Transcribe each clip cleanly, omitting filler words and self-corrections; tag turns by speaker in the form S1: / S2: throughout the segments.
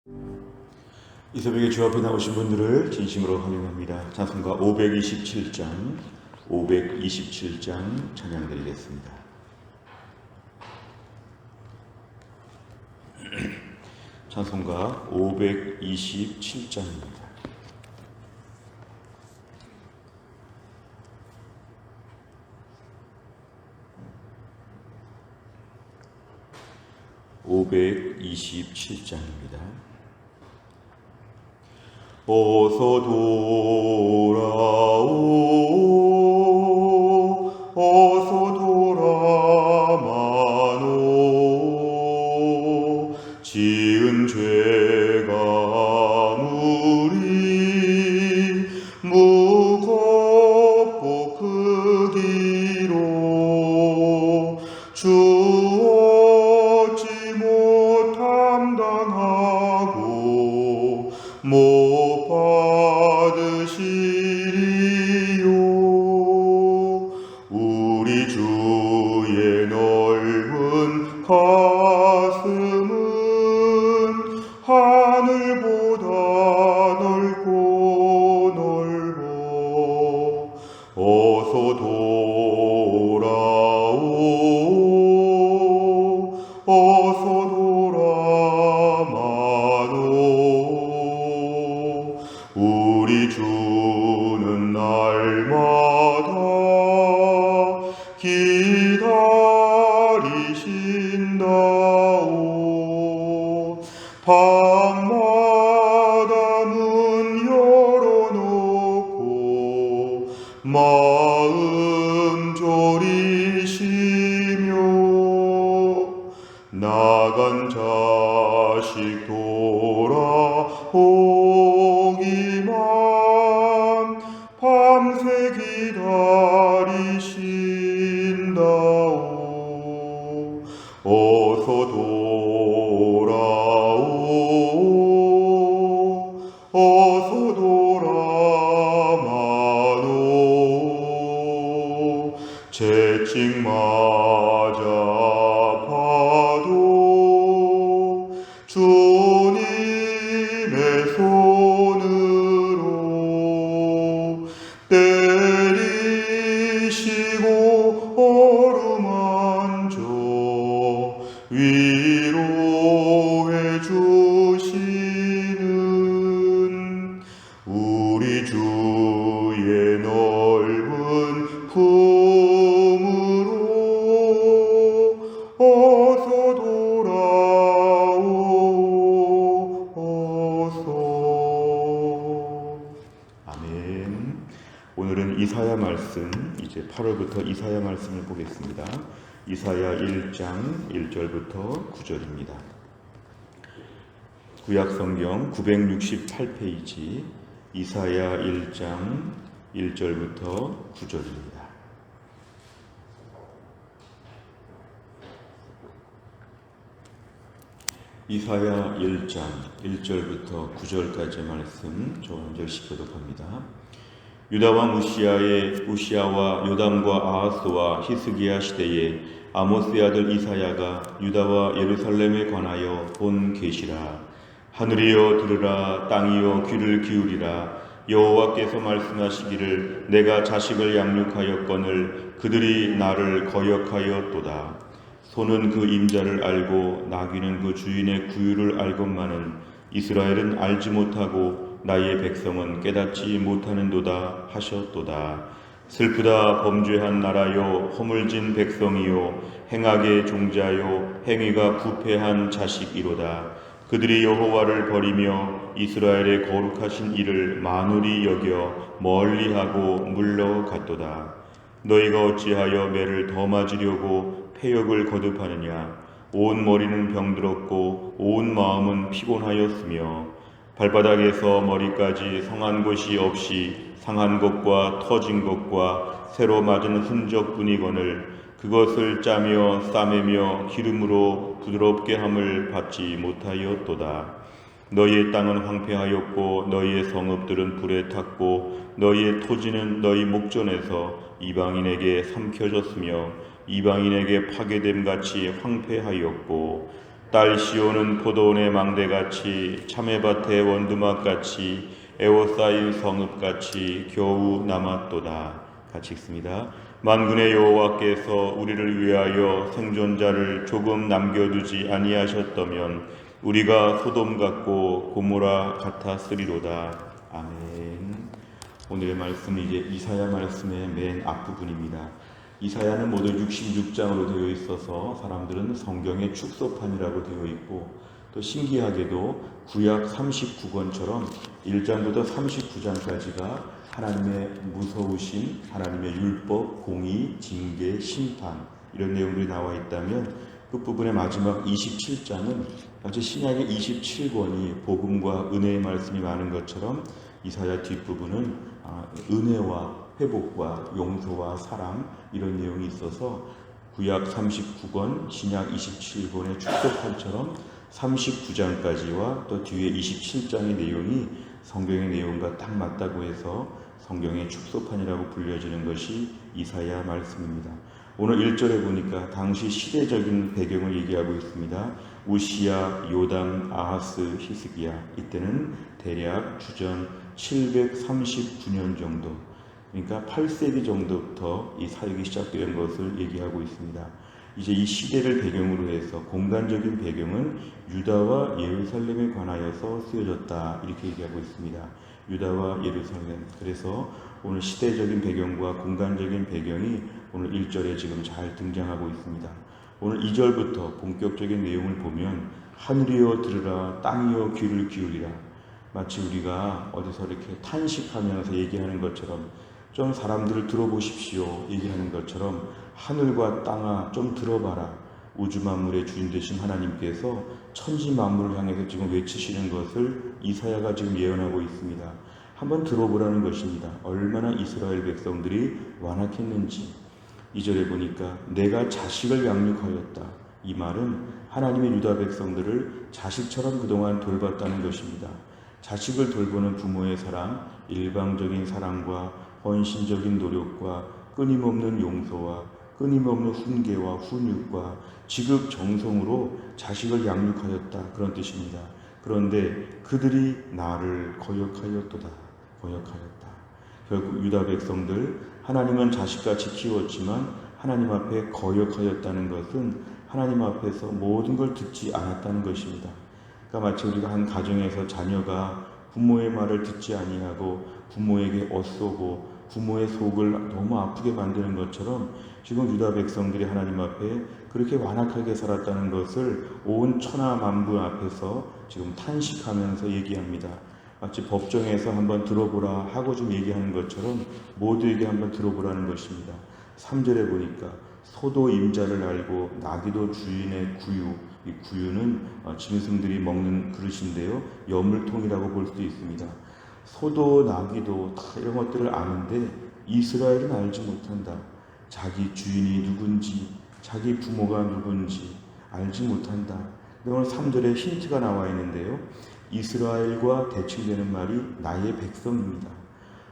S1: 이 새벽에 주 앞에 나오신 분들을 진심으로 환영합니다. 찬송가 527장 찬양 드리겠습니다. 찬송가 527장입니다. 어서 돌아오, 어서 돌아마노. 지은 죄가 무리 무겁고 크기로 주 얻지 못함 당하고 못 받으시리요. 우리 주의 넓은 가슴은 하늘보다 넓고 넓어. 어서 돌아오, 어서 돌아마노. 우리 주는 날마다 기다리신다오. 밤마다 문 열어놓고 마음 졸이시며 나간 자식 돌아오기만 밤새 기다리신다오. 어서 돌아오, 어서 돌아마노. 채찍 맞아 봐도 주님의 손으로 때리시고 어루만져 위로해 주시는 우리 주의 넓은 품으로 어서 돌아오, 어서. 아멘. 오늘은 이사야 말씀, 이제 8월부터 이사야 말씀을 보겠습니다. 이사야 1장 1절부터 9절입니다. 구약성경 968페이지 이사야 1장 1절부터 9절입니다. 이사야 1장 1절부터 9절까지의 말씀 전절씩 교독합니다. 유다 왕 우시야와 요담과 아하스와 히스기야 시대에 아모스의 아들 이사야가 유다와 예루살렘에 관하여 본 계시라. 하늘이여 들으라, 땅이여 귀를 기울이라. 여호와께서 말씀하시기를 내가 자식을 양육하였거늘 그들이 나를 거역하였도다. 소는 그 임자를 알고 나귀는 그 주인의 구유를 알건만은 이스라엘은 알지 못하고 나의 백성은 깨닫지 못하는도다 하셨도다. 슬프다 범죄한 나라요, 허물진 백성이요, 행악의 종자요, 행위가 부패한 자식이로다. 그들이 여호와를 버리며 이스라엘의 거룩하신 이를 만홀히 여겨 멀리하고 물러갔도다. 너희가 어찌하여 매를 더 맞으려고 패역을 거듭하느냐. 온 머리는 병들었고 온 마음은 피곤하였으며 발바닥에서 머리까지 성한 곳이 없이 상한 것과 터진 것과 새로 맞은 흔적뿐이거늘 그것을 짜며 싸매며 기름으로 부드럽게 함을 받지 못하였도다. 너희의 땅은 황폐하였고 너희의 성읍들은 불에 탔고 너희의 토지는 너희 목전에서 이방인에게 삼켜졌으며 이방인에게 파괴됨같이 황폐하였고 딸 시온은 포도원의 망대같이 참외밭의 원두막같이 에워싸인 성읍같이 겨우 남았도다. 같이 읽습니다. 만군의 여호와께서 우리를 위하여 생존자를 조금 남겨두지 아니하셨다면 우리가 소돔 같고 고모라 같았으리로다. 아멘. 오늘의 말씀은 이제 이사야 말씀의 맨 앞부분입니다. 이사야는 모두 66장으로 되어 있어서 사람들은 성경의 축소판이라고 되어 있고, 또 신기하게도 구약 39권처럼 1장부터 39장까지가 하나님의 무서우신 하나님의 율법, 공의, 징계, 심판 이런 내용들이 나와 있다면, 끝부분의 마지막 27장은 마치 신약의 27권이 복음과 은혜의 말씀이 많은 것처럼 이사야 뒷부분은 은혜와 회복과 용서와 사랑 이런 내용이 있어서 구약 39권, 신약 27권의 축소판처럼 39장까지와 또 뒤에 27장의 내용이 성경의 내용과 딱 맞다고 해서 성경의 축소판이라고 불려지는 것이 이사야 말씀입니다. 오늘 1절에 보니까 당시 시대적인 배경을 얘기하고 있습니다. 우시야, 요담, 아하스, 히스기야, 이때는 대략 주전 739년 정도, 그러니까 8세기 정도부터 이 사역이 시작된 것을 얘기하고 있습니다. 이제 이 시대를 배경으로 해서 공간적인 배경은 유다와 예루살렘에 관하여서 쓰여졌다, 이렇게 얘기하고 있습니다. 유다와 예루살렘. 그래서 오늘 시대적인 배경과 공간적인 배경이 오늘 1절에 지금 잘 등장하고 있습니다. 오늘 2절부터 본격적인 내용을 보면 하늘이여 들으라, 땅이여 귀를 기울이라. 마치 우리가 어디서 이렇게 탄식하면서 얘기하는 것처럼, 좀 사람들을 들어보십시오 얘기하는 것처럼, 하늘과 땅아 좀 들어봐라. 우주 만물의 주인 되신 하나님께서 천지 만물을 향해서 지금 외치시는 것을 이사야가 지금 예언하고 있습니다. 한번 들어보라는 것입니다. 얼마나 이스라엘 백성들이 완악했는지. 2절에 보니까 내가 자식을 양육하였다. 이 말은 하나님의 유다 백성들을 자식처럼 그동안 돌봤다는 것입니다. 자식을 돌보는 부모의 사랑, 일방적인 사랑과 헌신적인 노력과 끊임없는 용서와 끊임없는 훈계와 훈육과 지극정성으로 자식을 양육하였다, 그런 뜻입니다. 그런데 그들이 나를 거역하였도다. 거역하였다. 결국 유다 백성들, 하나님은 자식같이 키웠지만 하나님 앞에 거역하였다는 것은 하나님 앞에서 모든 걸 듣지 않았다는 것입니다. 그러니까 마치 우리가 한 가정에서 자녀가 부모의 말을 듣지 아니하고 부모에게 엇쏘고 부모의 속을 너무 아프게 만드는 것처럼 지금 유다 백성들이 하나님 앞에 그렇게 완악하게 살았다는 것을 온 천하 만부 앞에서 지금 탄식하면서 얘기합니다. 마치 법정에서 한번 들어보라 하고 좀 얘기하는 것처럼 모두에게 한번 들어보라는 것입니다. 3절에 보니까 소도 임자를 알고 나귀도 주인의 구유, 이 구유는 짐승들이 먹는 그릇인데요, 여물통이라고 볼 수도 있습니다. 소도 나귀도 다 이런 것들을 아는데 이스라엘은 알지 못한다. 자기 주인이 누군지, 자기 부모가 누군지 알지 못한다. 오늘 3절에 힌트가 나와 있는데요, 이스라엘과 대칭되는 말이 나의 백성입니다.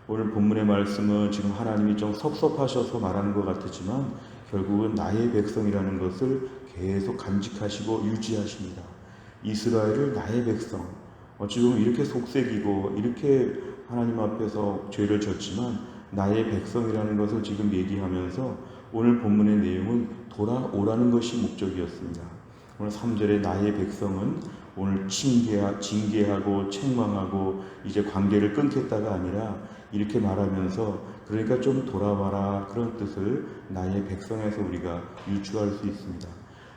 S1: 오늘 본문의 말씀은 지금 하나님이 좀 섭섭하셔서 말하는 것 같았지만 결국은 나의 백성이라는 것을 계속 간직하시고 유지하십니다. 이스라엘을 나의 백성, 어찌 보면 이렇게 속색이고 이렇게 하나님 앞에서 죄를 졌지만 나의 백성이라는 것을 지금 얘기하면서 오늘 본문의 내용은 돌아오라는 것이 목적이었습니다. 오늘 3절에 나의 백성은 오늘 징계하고 책망하고 이제 관계를 끊겠다가 아니라 이렇게 말하면서 그러니까 좀 돌아와라, 그런 뜻을 나의 백성에서 우리가 유추할 수 있습니다.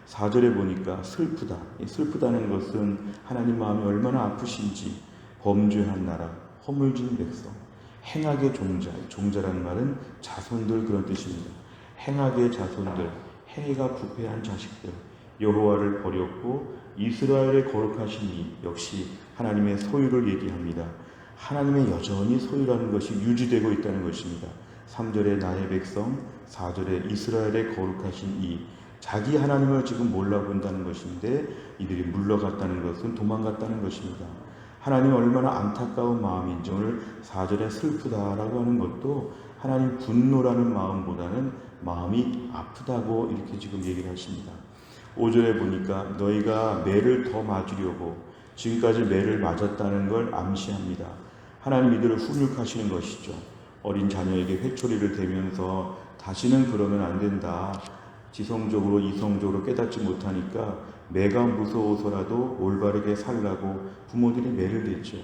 S1: 4절에 보니까 슬프다. 슬프다는 것은 하나님 마음이 얼마나 아프신지, 범죄한 나라, 허물진 백성, 행악의 종자라는 말은 자손들, 그런 뜻입니다. 행악의 자손들, 행위가 부패한 자식들, 여호와를 버렸고 이스라엘의 거룩하신 이, 역시 하나님의 소유를 얘기합니다. 하나님의 여전히 소유라는 것이 유지되고 있다는 것입니다. 3절에 나의 백성, 4절에 이스라엘의 거룩하신 이, 자기 하나님을 지금 몰라본다는 것인데 이들이 물러갔다는 것은 도망갔다는 것입니다. 하나님 얼마나 안타까운 마음인지 오늘 4절에 슬프다라고 하는 것도 하나님 분노라는 마음보다는 마음이 아프다고 이렇게 지금 얘기를 하십니다. 5절에 보니까 너희가 매를 더 맞으려고 지금까지 매를 맞았다는 걸 암시합니다. 하나님 이들을 훈육하시는 것이죠. 어린 자녀에게 회초리를 대면서 다시는 그러면 안 된다. 지성적으로 이성적으로 깨닫지 못하니까 매가 무서워서라도 올바르게 살라고 부모들이 매를 댔죠.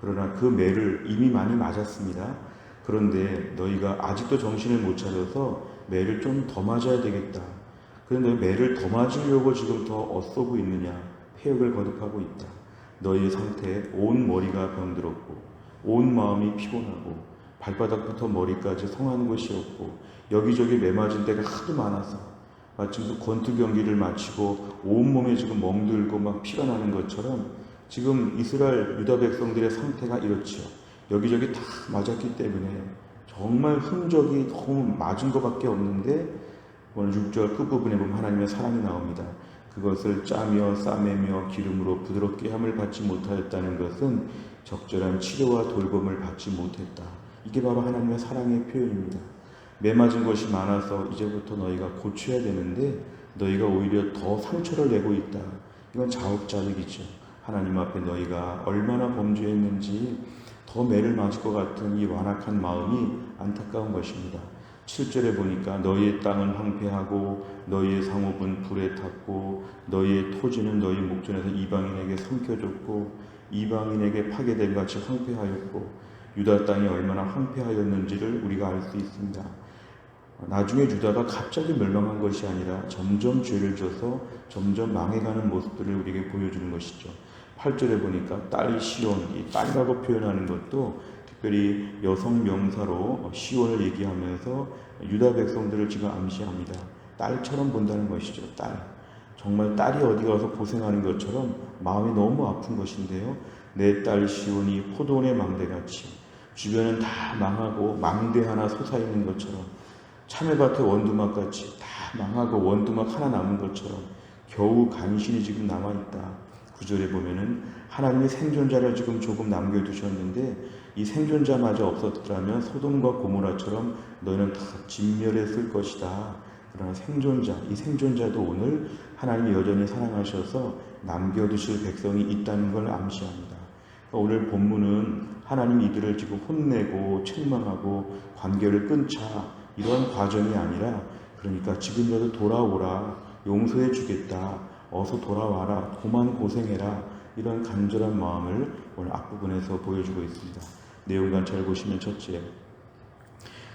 S1: 그러나 그 매를 이미 많이 맞았습니다. 그런데 너희가 아직도 정신을 못 차려서 매를 좀 더 맞아야 되겠다. 그런데 매를 더 맞으려고 지금 더 어쏘고 있느냐? 폐역을 거듭하고 있다. 너희의 상태에 온 머리가 병들었고 온 마음이 피곤하고 발바닥부터 머리까지 성한 곳이 없고 여기저기 매 맞은 데가 하도 많아서 마침 그 권투 경기를 마치고 온몸에 지금 멍들고 막 피가 나는 것처럼 지금 이스라엘 유다 백성들의 상태가 이렇지요. 여기저기 다 맞았기 때문에 정말 흔적이 너무 맞은 것밖에 없는데 오늘 6절 끝부분에 보면 하나님의 사랑이 나옵니다. 그것을 짜며 싸매며 기름으로 부드럽게 함을 받지 못하였다는 것은 적절한 치료와 돌봄을 받지 못했다. 이게 바로 하나님의 사랑의 표현입니다. 매 맞은 것이 많아서 이제부터 너희가 고쳐야 되는데 너희가 오히려 더 상처를 내고 있다. 이건 자업자득이죠. 하나님 앞에 너희가 얼마나 범죄했는지 더 매를 맞을 것 같은 이 완악한 마음이 안타까운 것입니다. 7절에 보니까 너희의 땅은 황폐하고 너희의 상업은 불에 탔고 너희의 토지는 너희 목전에서 이방인에게 삼켜졌고 이방인에게 파괴된 같이 황폐하였고 유다 땅이 얼마나 황폐하였는지를 우리가 알 수 있습니다. 나중에 유다가 갑자기 멸망한 것이 아니라 점점 죄를 져서 점점 망해가는 모습들을 우리에게 보여주는 것이죠. 8절에 보니까 딸 시온, 이 딸이라고 표현하는 것도 특별히 여성 명사로 시온을 얘기하면서 유다 백성들을 지금 암시합니다. 딸처럼 본다는 것이죠. 딸. 정말 딸이 어디 가서 고생하는 것처럼 마음이 너무 아픈 것인데요. 내 딸 시온이 포도원의 망대같이 주변은 다 망하고 망대 하나 솟아있는 것처럼 참외밭의 원두막같이 다 망하고 원두막 하나 남은 것처럼 겨우 간신히 지금 남아있다. 9절에 보면은 하나님이 생존자를 지금 조금 남겨두셨는데 이 생존자마저 없었더라면 소돔과 고모라처럼 너희는 다 진멸했을 것이다. 그러나 생존자, 이 생존자도 오늘 하나님이 여전히 사랑하셔서 남겨두실 백성이 있다는 걸 암시합니다. 그러니까 오늘 본문은 하나님이 이들을 지금 혼내고 책망하고 관계를 끊자 이러한 과정이 아니라 그러니까 지금이라도 돌아오라, 용서해 주겠다, 어서 돌아와라, 그만 고생해라 이런 간절한 마음을 오늘 앞부분에서 보여주고 있습니다. 내용만 잘 보시면 첫째,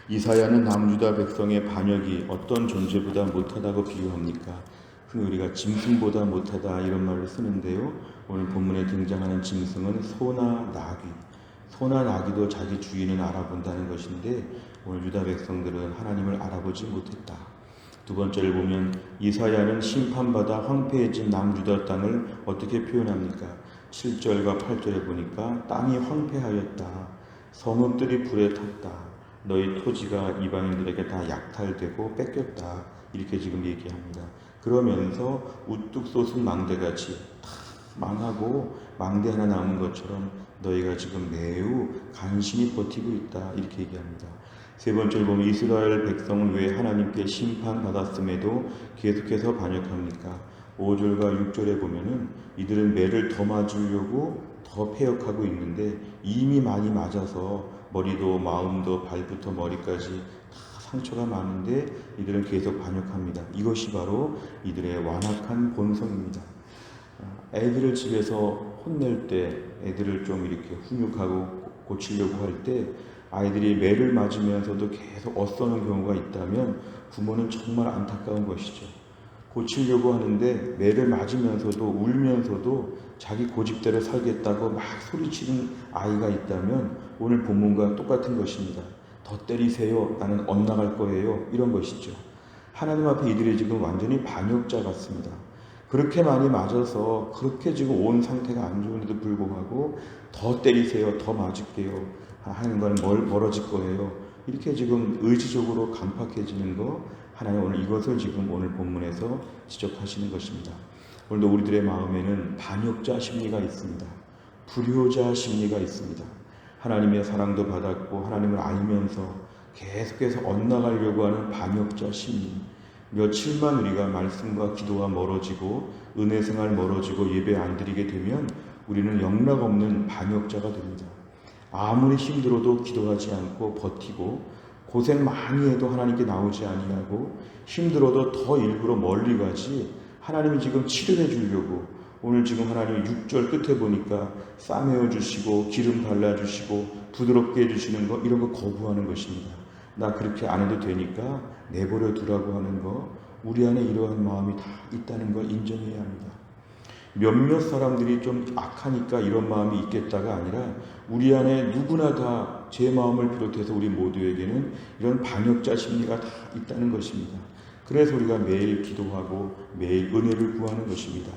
S1: 이사야는 남유다 백성의 반역이 어떤 존재보다 못하다고 비유합니까? 흔히 우리가 짐승보다 못하다 이런 말을 쓰는데요. 오늘 본문에 등장하는 짐승은 소나 나귀, 소나 나귀도 자기 주인을 알아본다는 것인데 오늘 유다 백성들은 하나님을 알아보지 못했다. 두 번째를 보면 이사야는 심판받아 황폐해진 남유다 땅을 어떻게 표현합니까? 7절과 8절에 보니까 땅이 황폐하였다. 성읍들이 불에 탔다. 너희 토지가 이방인들에게 다 약탈되고 뺏겼다. 이렇게 지금 얘기합니다. 그러면서 우뚝 솟은 망대같이 다 망하고 망대 하나 남은 것처럼 너희가 지금 매우 간신히 버티고 있다. 이렇게 얘기합니다. 세 번째로 보면 이스라엘 백성은 왜 하나님께 심판받았음에도 계속해서 반역합니까? 5절과 6절에 보면은 이들은 매를 더 맞으려고 더 패역하고 있는데 이미 많이 맞아서 머리도 마음도 발부터 머리까지 다 상처가 많은데 이들은 계속 반역합니다. 이것이 바로 이들의 완악한 본성입니다. 애들을 집에서 혼낼 때 애들을 좀 이렇게 훈육하고 고치려고 할 때 아이들이 매를 맞으면서도 계속 엇서는 경우가 있다면 부모는 정말 안타까운 것이죠. 고치려고 하는데 매를 맞으면서도 울면서도 자기 고집대로 살겠다고 막 소리치는 아이가 있다면 오늘 본문과 똑같은 것입니다. 더 때리세요. 나는 엇나갈 거예요. 이런 것이죠. 하나님 앞에 이들이 지금 완전히 반역자 같습니다. 그렇게 많이 맞아서 그렇게 지금 온 상태가 안 좋은데도 불구하고 더 때리세요. 더 맞을게요. 하는 건 멀어질 거예요. 이렇게 지금 의지적으로 간팍해지는 거 하나님 오늘 이것을 지금 오늘 본문에서 지적하시는 것입니다. 오늘도 우리들의 마음에는 반역자 심리가 있습니다. 불효자 심리가 있습니다. 하나님의 사랑도 받았고 하나님을 알면서 계속해서 엇나가려고 하는 반역자 심리. 며칠만 우리가 말씀과 기도와 멀어지고 은혜 생활 멀어지고 예배 안 드리게 되면 우리는 영락없는 반역자가 됩니다. 아무리 힘들어도 기도하지 않고 버티고 고생 많이 해도 하나님께 나오지 아니하고 힘들어도 더 일부러 멀리 가지 하나님이 지금 치료해 주려고 오늘 지금 하나님이 6절 끝에 보니까 싸매어 주시고 기름 발라주시고 부드럽게 해주시는 거 이런 거 거부하는 것입니다. 나 그렇게 안 해도 되니까 내버려 두라고 하는 거 우리 안에 이러한 마음이 다 있다는 걸 인정해야 합니다. 몇몇 사람들이 좀 악하니까 이런 마음이 있겠다가 아니라 우리 안에 누구나 다 제 마음을 비롯해서 우리 모두에게는 이런 반역자 심리가 다 있다는 것입니다. 그래서 우리가 매일 기도하고 매일 은혜를 구하는 것입니다.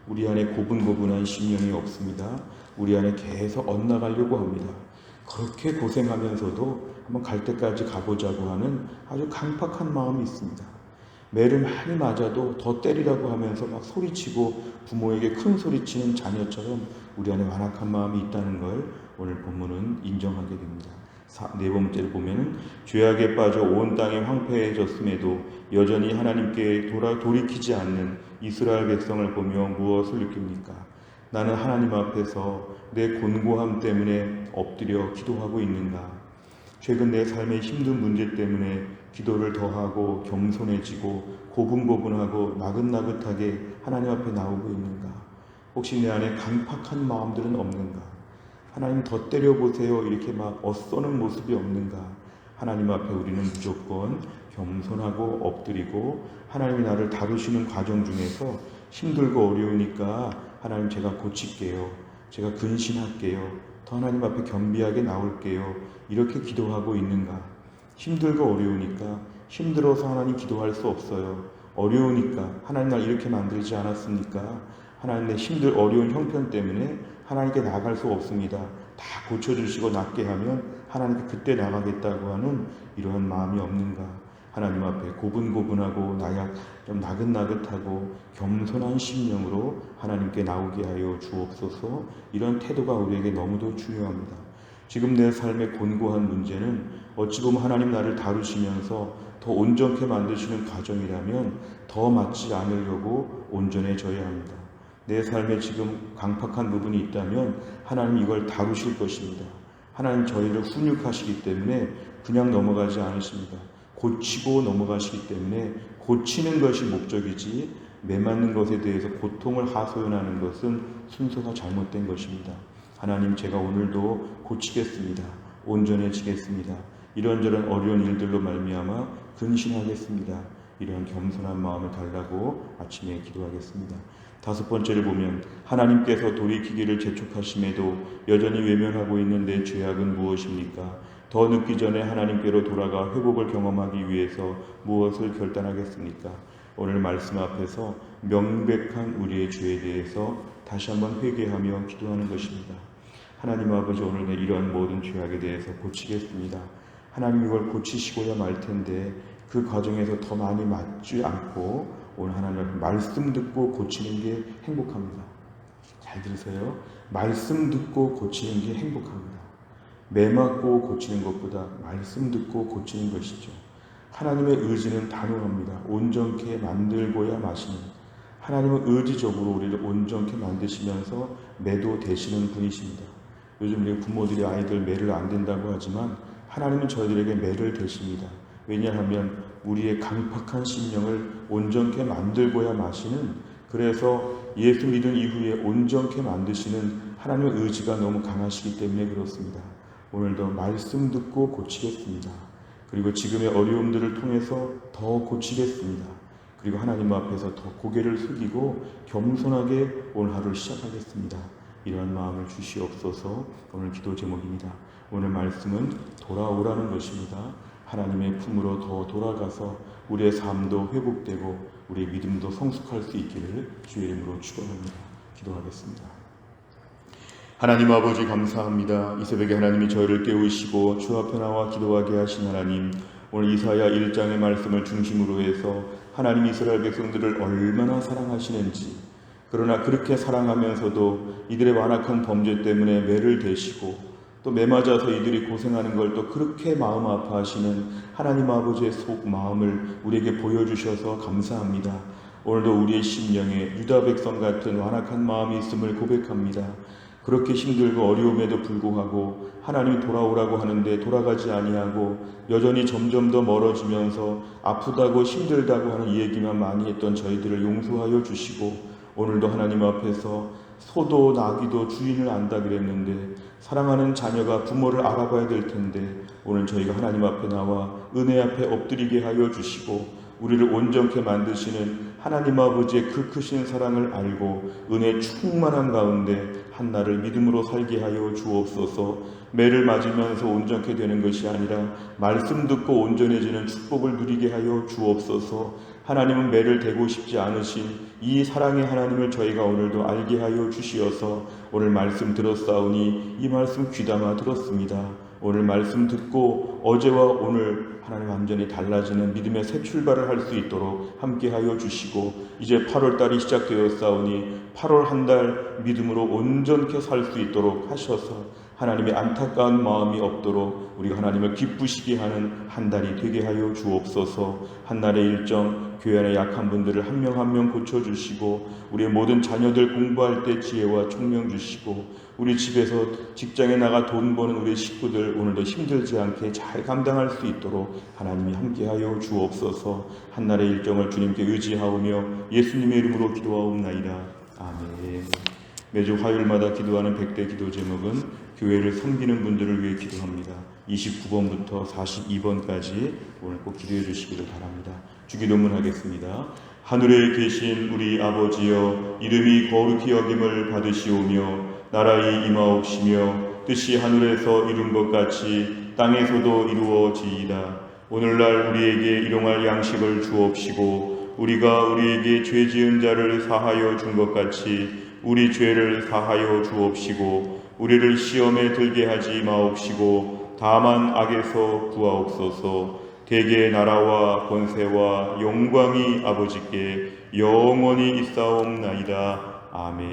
S1: 우리 안에 고분고분한 심령이 없습니다. 우리 안에 계속 엇나가려고 합니다. 그렇게 고생하면서도 한번 갈 때까지 가보자고 하는 아주 강팍한 마음이 있습니다. 매를 많이 맞아도 더 때리라고 하면서 막 소리치고 부모에게 큰 소리치는 자녀처럼 우리 안에 완악한 마음이 있다는 걸 오늘 본문은 인정하게 됩니다. 네 번째를 보면은 죄악에 빠져 온 땅이 황폐해졌음에도 여전히 하나님께 돌이키지 않는 이스라엘 백성을 보며 무엇을 느낍니까? 나는 하나님 앞에서 내 곤고함 때문에 엎드려 기도하고 있는가? 최근 내 삶의 힘든 문제 때문에 기도를 더하고 겸손해지고 고분고분하고 나긋나긋하게 하나님 앞에 나오고 있는가? 혹시 내 안에 강팍한 마음들은 없는가? 하나님 더 때려보세요 이렇게 막 엇서는 모습이 없는가? 하나님 앞에 우리는 무조건 겸손하고 엎드리고 하나님이 나를 다루시는 과정 중에서 힘들고 어려우니까 하나님 제가 고칠게요. 제가 근신할게요. 더 하나님 앞에 겸비하게 나올게요. 이렇게 기도하고 있는가? 힘들고 어려우니까 힘들어서 하나님 기도할 수 없어요. 어려우니까 하나님 날 이렇게 만들지 않았습니까? 하나님 내 어려운 형편 때문에 하나님께 나갈 수 없습니다. 다 고쳐주시고 낫게 하면 하나님께 그때 나가겠다고 하는 이러한 마음이 없는가? 하나님 앞에 고분고분하고 좀 나긋나긋하고 겸손한 심령으로 하나님께 나오게 하여 주옵소서. 이런 태도가 우리에게 너무도 중요합니다. 지금 내 삶의 곤고한 문제는 어찌 보면 하나님 나를 다루시면서 더 온전케 만드시는 과정이라면 더 맞지 않으려고 온전해져야 합니다. 내 삶에 지금 강팍한 부분이 있다면 하나님 이걸 다루실 것입니다. 하나님 저희를 훈육하시기 때문에 그냥 넘어가지 않으십니다. 고치고 넘어가시기 때문에 고치는 것이 목적이지 매맞는 것에 대해서 고통을 하소연하는 것은 순서가 잘못된 것입니다. 하나님 제가 오늘도 고치겠습니다. 온전해지겠습니다. 이런저런 어려운 일들로 말미암아 근신하겠습니다. 이런 겸손한 마음을 달라고 아침에 기도하겠습니다. 다섯 번째를 보면 하나님께서 돌이키기를 재촉하심에도 여전히 외면하고 있는 내 죄악은 무엇입니까? 더 늦기 전에 하나님께로 돌아가 회복을 경험하기 위해서 무엇을 결단하겠습니까? 오늘 말씀 앞에서 명백한 우리의 죄에 대해서 다시 한번 회개하며 기도하는 것입니다. 하나님 아버지 오늘 내 이러한 모든 죄악에 대해서 고치겠습니다. 하나님 이걸 고치시고야 말 텐데 그 과정에서 더 많이 맞지 않고 오늘 하나님 말씀 듣고 고치는 게 행복합니다. 잘 들으세요. 말씀 듣고 고치는 게 행복합니다. 매 맞고 고치는 것보다 말씀 듣고 고치는 것이죠. 하나님의 의지는 단호합니다. 온전케 만들고야 마시는 하나님은 의지적으로 우리를 온전케 만드시면서 매도 되시는 분이십니다. 요즘 우리 부모들이 아이들 매를 안 된다고 하지만 하나님은 저희들에게 매를 되십니다. 왜냐하면 우리의 강팍한 심령을 온전케 만들고야 마시는, 그래서 예수 믿은 이후에 온전케 만드시는 하나님의 의지가 너무 강하시기 때문에 그렇습니다. 오늘도 말씀 듣고 고치겠습니다. 그리고 지금의 어려움들을 통해서 더 고치겠습니다. 그리고 하나님 앞에서 더 고개를 숙이고 겸손하게 오늘 하루를 시작하겠습니다. 이러한 마음을 주시옵소서. 오늘 기도 제목입니다. 오늘 말씀은 돌아오라는 것입니다. 하나님의 품으로 더 돌아가서 우리의 삶도 회복되고 우리의 믿음도 성숙할 수 있기를 주의 이름으로 축원합니다. 기도하겠습니다. 하나님 아버지 감사합니다. 이 새벽에 하나님이 저희를 깨우시고 주 앞에 나와 기도하게 하신 하나님, 오늘 이사야 1장의 말씀을 중심으로 해서 하나님 이스라엘 백성들을 얼마나 사랑하시는지, 그러나 그렇게 사랑하면서도 이들의 완악한 범죄 때문에 매를 대시고 또 매맞아서 이들이 고생하는 걸 또 그렇게 마음 아파하시는 하나님 아버지의 속 마음을 우리에게 보여주셔서 감사합니다. 오늘도 우리의 심령에 유다 백성 같은 완악한 마음이 있음을 고백합니다. 그렇게 힘들고 어려움에도 불구하고 하나님이 돌아오라고 하는데 돌아가지 아니하고 여전히 점점 더 멀어지면서 아프다고 힘들다고 하는 이 얘기만 많이 했던 저희들을 용서하여 주시고, 오늘도 하나님 앞에서 소도 나귀도 주인을 안다 그랬는데 사랑하는 자녀가 부모를 알아봐야 될 텐데, 오늘 저희가 하나님 앞에 나와 은혜 앞에 엎드리게 하여 주시고 우리를 온전케 만드시는 하나님 아버지의 그 크신 사랑을 알고 은혜 충만한 가운데 한날을 믿음으로 살게 하여 주옵소서. 매를 맞으면서 온전케 되는 것이 아니라 말씀 듣고 온전해지는 축복을 누리게 하여 주옵소서. 하나님은 매를 대고 싶지 않으신 이 사랑의 하나님을 저희가 오늘도 알게 하여 주시어서 오늘 말씀 들었사오니 이 말씀 귀담아 들었습니다. 오늘 말씀 듣고 어제와 오늘 하나님 완전히 달라지는 믿음의 새 출발을 할 수 있도록 함께 하여 주시고, 이제 8월달이 시작되었사오니 8월 한 달 믿음으로 온전케 살 수 있도록 하셔서 하나님의 안타까운 마음이 없도록 우리 하나님을 기쁘시게 하는 한 달이 되게 하여 주옵소서. 한 날의 일정, 교회 안에 약한 분들을 한 명 한 명 고쳐주시고, 우리의 모든 자녀들 공부할 때 지혜와 총명 주시고, 우리 집에서 직장에 나가 돈 버는 우리 식구들 오늘도 힘들지 않게 잘 감당할 수 있도록 하나님이 함께하여 주옵소서. 한 날의 일정을 주님께 의지하오며 예수님의 이름으로 기도하옵나이다. 아멘. 매주 화요일마다 기도하는 100대 기도 제목은 교회를 섬기는 분들을 위해 기도합니다. 29번부터 42번까지 오늘 꼭 기도해 주시기를 바랍니다. 주기도문 하겠습니다. 하늘에 계신 우리 아버지여, 이름이 거룩히 여김을 받으시오며 나라의 임하옵시며 뜻이 하늘에서 이룬 것 같이 땅에서도 이루어지이다. 오늘날 우리에게 일용할 양식을 주옵시고 우리가 우리에게 죄 지은 자를 사하여 준 것 같이 우리 죄를 사하여 주옵시고 우리를 시험에 들게 하지 마옵시고 다만 악에서 구하옵소서. 대개 나라와 권세와 영광이 아버지께 영원히 있사옵나이다. 아멘.